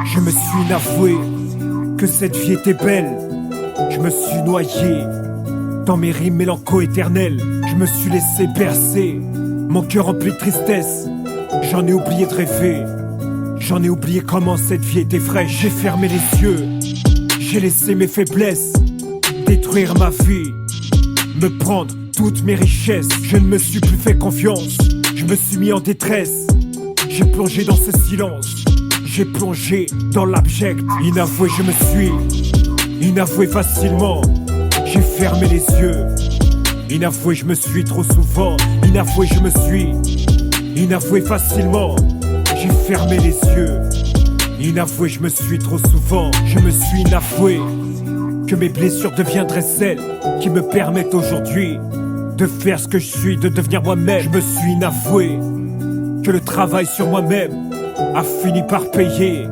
Je me suis inavoué que cette vie était belle. Je me suis noyé dans mes rimes mélanco éternelles. Je me suis laissé bercer, mon cœur rempli de tristesse. J'en ai oublié de rêver, j'en ai oublié comment cette vie était fraîche. J'ai fermé les yeux, j'ai laissé mes faiblesses détruire ma vie, me prendre toutes mes richesses. Je ne me suis plus fait confiance, je me suis mis en détresse. J'ai plongé dans ce silence, j'ai plongé dans l'abject. Inavoué je me suis, inavoué facilement. J'ai fermé les yeux, inavoué je me suis trop souvent. Inavoué je me suis, inavoué facilement. J'ai fermé les yeux, inavoué je me suis trop souvent. Je me suis inavoué que mes blessures deviendraient celles qui me permettent aujourd'hui de faire ce que je suis, de devenir moi-même. Je me suis inavoué que le travail sur moi-même a fini par payer,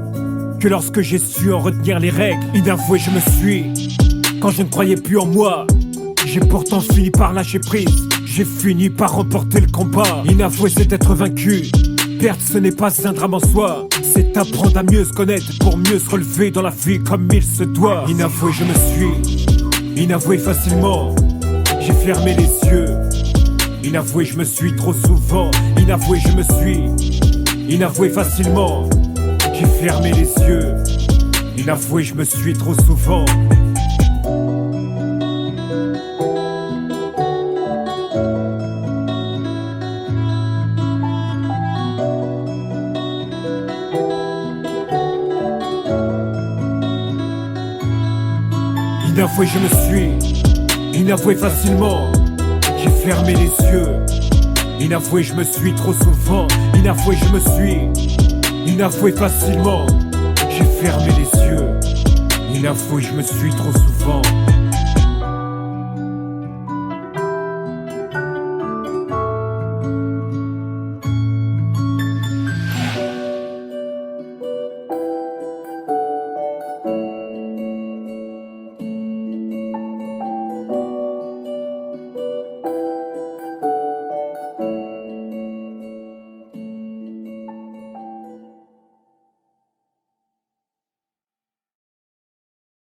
que lorsque j'ai su en retenir les règles. Inavoué je me suis quand je ne croyais plus en moi. J'ai pourtant fini par lâcher prise, j'ai fini par remporter le combat. Inavoué c'est être vaincu, perdre ce n'est pas un drame en soi. C'est apprendre à mieux se connaître pour mieux se relever dans la vie comme il se doit. Inavoué je me suis, inavoué facilement. J'ai fermé les yeux, inavoué je me suis trop souvent. Inavoué je me suis, inavoué facilement. J'ai fermé les yeux, inavoué je me suis trop souvent. Inavoué je me suis, inavoué facilement. J'ai fermé les yeux, inavoué je me suis trop souvent. Inavoué je me suis, inavoué facilement. J'ai fermé les yeux, inavoué je me suis trop souvent.